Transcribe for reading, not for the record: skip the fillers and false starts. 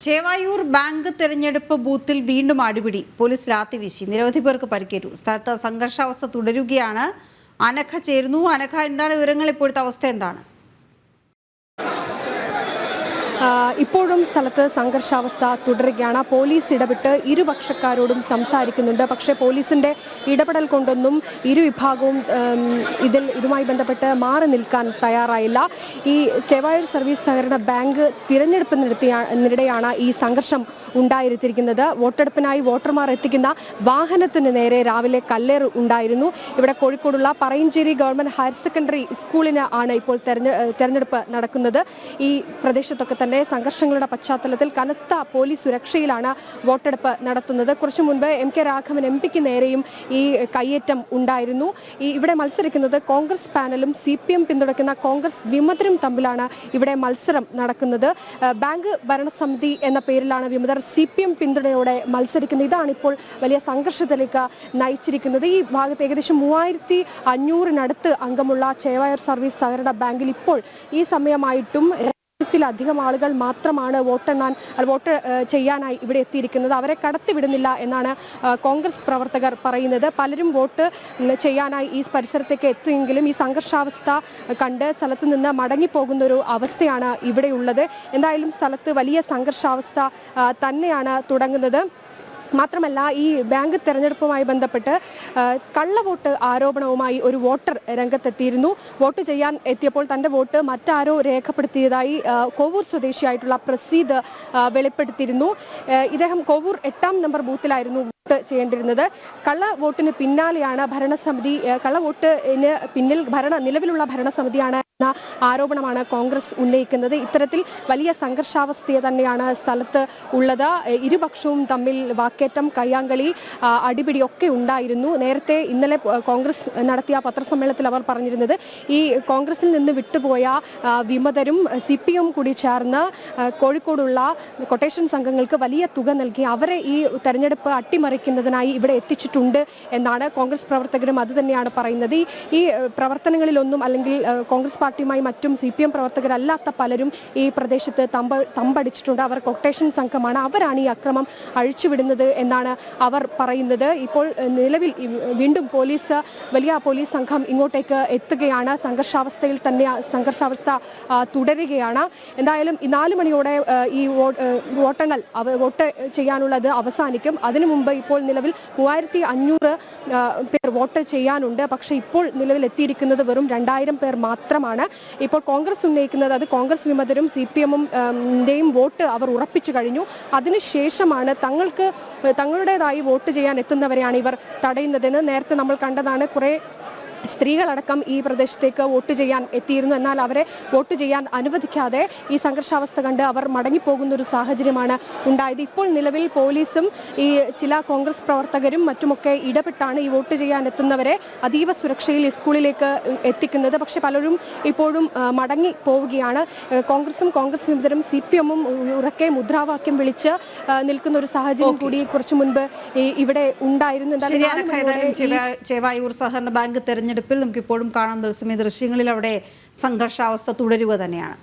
Chevayur bank തെരഞ്ഞെടുപ്പ് ബൂത്തിൽ വീണ്ടും അടിപിടി. പോലീസ് ലാത്തിവീശി, നിരവധി പേർക്ക് പരിക്കേറ്റു. സ്ഥലത്ത് സംഘർഷാവസ്ഥ തുടരുകയാണ്. അനഘ ചേരുന്നു. അനഘ, എന്താണ് വിവരങ്ങൾ? ഇപ്പോഴത്തെ അവസ്ഥ എന്താണ്? ഇപ്പോഴും സ്ഥലത്ത് സംഘർഷാവസ്ഥ തുടരുകയാണ്. പോലീസ് ഇടപെട്ട് ഇരുപക്ഷക്കാരോടും സംസാരിക്കുന്നുണ്ട്. പക്ഷേ പോലീസിന്റെ ഇടപെടൽ കൊണ്ടൊന്നും ഇരു വിഭാഗവും ഇതുമായി ബന്ധപ്പെട്ട് മാറി നിൽക്കാൻ തയ്യാറായില്ല. ഈ ചേവായൂർ സർവീസ് സഹകരണ ബാങ്ക് തിരഞ്ഞെടുപ്പിനിടെയാണ് ഈ സംഘർഷം ഉണ്ടായിരിക്കുന്നത്. വോട്ടെടുപ്പിനായി വോട്ടർമാർ എത്തിക്കുന്ന വാഹനത്തിന് നേരെ രാവിലെ കല്ലേറ് ഉണ്ടായിരുന്നു. ഇവിടെ കോഴിക്കോടുള്ള പറയഞ്ചേരി ഗവൺമെന്റ് ഹയർ സെക്കൻഡറി സ്കൂളിന് ആണ് ഇപ്പോൾ തെരഞ്ഞെടുപ്പ് നടക്കുന്നത്. ഈ പ്രദേശത്തൊക്കെ തന്നെ സംഘർഷങ്ങളുടെ പശ്ചാത്തലത്തിൽ കനത്ത പോലീസ് സുരക്ഷയിലാണ് വോട്ടെടുപ്പ് നടത്തുന്നത്. കുറച്ചു മുൻപ് എം കെ രാഘവൻ എംപിക്ക് നേരെയും ഈ കയ്യേറ്റം ഉണ്ടായിരുന്നു. ഇവിടെ മത്സരിക്കുന്നത് കോൺഗ്രസ് പാനലും CPM പിന്തുണയ്ക്കുന്ന കോൺഗ്രസ് വിമതരും തമ്മിലാണ് ഇവിടെ മത്സരം നടക്കുന്നത്. ബാങ്ക് ഭരണസമിതി എന്ന പേരിലാണ് വിമതർ CPM പിന്തുണയോടെ മത്സരിക്കുന്നത്. ഇതാണ് ഇപ്പോൾ വലിയ സംഘർഷത്തിലേക്ക് നയിച്ചിരിക്കുന്നത്. ഈ ഭാഗത്ത് ഏകദേശം 3500 അംഗമുള്ള ചേവായൂർ സർവീസ് സഹകരണ ബാങ്കിൽ ഇപ്പോൾ ഈ സമയമായിട്ടും ത്തിലധികം ആളുകൾ മാത്രമാണ് വോട്ട് ചെയ്യാനായി ഇവിടെ എത്തിയിരിക്കുന്നത്. അവരെ കടത്തിവിടുന്നില്ല എന്നാണ് കോൺഗ്രസ് പ്രവർത്തകർ പറയുന്നത്. പലരും വോട്ട് ചെയ്യാനായി ഈ പരിസരത്തേക്ക് എത്തിയെങ്കിലും ഈ സംഘർഷാവസ്ഥ കണ്ട് സ്ഥലത്ത് നിന്ന് മടങ്ങിപ്പോകുന്ന ഒരു അവസ്ഥയാണ് ഇവിടെയുള്ളത്. എന്തായാലും സ്ഥലത്ത് വലിയ സംഘർഷാവസ്ഥ തന്നെയാണ് തുടങ്ങുന്നത്. മാത്രമല്ല, ഈ ബാങ്ക് തെരഞ്ഞെടുപ്പുമായി ബന്ധപ്പെട്ട് കള്ളവോട്ട് ആരോപണവുമായി ഒരു വോട്ടർ രംഗത്തെത്തിയിരുന്നു. വോട്ട് ചെയ്യാൻ എത്തിയപ്പോൾ തന്റെ വോട്ട് മറ്റാരോ രേഖപ്പെടുത്തിയതായി കോവൂർ സ്വദേശിയായിട്ടുള്ള പ്രസീദ് വെളിപ്പെടുത്തിയിരുന്നു. ഇദ്ദേഹം കോവൂർ 8ാം നമ്പർ ബൂത്തിലായിരുന്നു വോട്ട് ചെയ്യേണ്ടിരുന്നത്. കള്ളവോട്ടിന് പിന്നാലെയാണ് ഭരണസമിതി, കള്ളവോട്ടിന് പിന്നിൽ നിലവിലുള്ള ഭരണസമിതിയാണ് എന്ന ആരോപണമാണ് കോൺഗ്രസ് ഉന്നയിക്കുന്നത്. ഇത്തരത്തിൽ വലിയ സംഘർഷാവസ്ഥ തന്നെയാണ് സ്ഥലത്ത് ഉള്ളത്. ഇരുപക്ഷവും തമ്മിൽ വാക്കേറ്റം, കയ്യാങ്കളി, അടിപിടിയൊക്കെ ഉണ്ടായിരുന്നു. നേരത്തെ ഇന്നലെ കോൺഗ്രസ് നടത്തിയ പത്രസമ്മേളനത്തിൽ അവർ പറഞ്ഞിരുന്നത് ഈ കോൺഗ്രസിൽ നിന്ന് വിട്ടുപോയ വിമതരും CPM കൂടി ചേർന്ന് കോഴിക്കോടുള്ള കൊട്ടേഷൻ സംഘങ്ങൾക്ക് വലിയ തുക നൽകി അവരെ ഈ തെരഞ്ഞെടുപ്പ് അട്ടിമറിക്കുന്നതിനായി ഇവിടെ എത്തിച്ചിട്ടുണ്ട് എന്നാണ്. കോൺഗ്രസ് പ്രവർത്തകരും അത് തന്നെയാണ് പറയുന്നത്. ഈ പ്രവർത്തനങ്ങളിലൊന്നും, അല്ലെങ്കിൽ കോൺഗ്രസ് പാർട്ടിയുമായി മറ്റും CPM പ്രവർത്തകരല്ലാത്ത പലരും ഈ പ്രദേശത്ത് തമ്പടിച്ചിട്ടുണ്ട്. അവർ കൊട്ടേഷൻ സംഘമാണ്, അവരാണ് ഈ അക്രമം അഴിച്ചുവിടുന്നത് എന്നാണ് അവർ പറയുന്നത്. ഇപ്പോൾ നിലവിൽ വീണ്ടും വലിയ പോലീസ് സംഘം ഇങ്ങോട്ടേക്ക് എത്തുകയാണ്. സംഘർഷാവസ്ഥ തുടരുകയാണ്. എന്തായാലും 4 മണിയോടെ ഈ വോട്ട് ചെയ്യാനുള്ളത് അവസാനിക്കും. അതിനു മുമ്പ് ഇപ്പോൾ നിലവിൽ 3500 പേർ വോട്ട് ചെയ്യാനുണ്ട്. പക്ഷേ ഇപ്പോൾ നിലവിൽ എത്തിയിരിക്കുന്നത് വെറും 2000 പേർ മാത്രമാണ്. ഇപ്പോൾ കോൺഗ്രസ് ഉന്നയിക്കുന്നത് അത് കോൺഗ്രസ് വിമതരും CPM-ന്റെയും വോട്ട് അവർ ഉറപ്പിച്ചു കഴിഞ്ഞു. അതിനുശേഷമാണ് തങ്ങളുടേതായി വോട്ട് ചെയ്യാൻ എത്തുന്നവരെയാണ് ഇവർ തടയുന്നതെന്ന് നേരത്തെ നമ്മൾ കണ്ടതാണ്. കുറേ സ്ത്രീകളടക്കം ഈ പ്രദേശത്തേക്ക് വോട്ട് ചെയ്യാൻ എത്തിയിരുന്നു. എന്നാൽ അവരെ വോട്ട് ചെയ്യാൻ അനുവദിക്കാതെ ഈ സംഘർഷാവസ്ഥ കണ്ട് അവർ മടങ്ങിപ്പോകുന്ന ഒരു സാഹചര്യമാണ് ഉണ്ടായത്. ഇപ്പോൾ നിലവിൽ പോലീസും ഈ ചില കോൺഗ്രസ് പ്രവർത്തകരും മറ്റുമൊക്കെ ഇടപെട്ടാണ് ഈ വോട്ട് ചെയ്യാൻ എത്തുന്നവരെ അതീവ സുരക്ഷയിൽ സ്കൂളിലേക്ക് എത്തിക്കുന്നത്. പക്ഷെ പലരും ഇപ്പോഴും മടങ്ങി പോവുകയാണ്. കോൺഗ്രസ് വിമതരും CPM-ഉം ഉറക്കെ മുദ്രാവാക്യം വിളിച്ച് നിൽക്കുന്ന ഒരു സാഹചര്യം കൂടി കുറച്ചു മുൻപ് ഇവിടെ ഉണ്ടായിരുന്നു. ചേവായൂർ സഹകരണ ബാങ്ക് തെരഞ്ഞെടുപ്പിൽ നമുക്കിപ്പോഴും കാണാൻ തത്സമയ ദൃശ്യങ്ങളിൽ അവിടെ സംഘർഷാവസ്ഥ തുടരുക തന്നെയാണ്.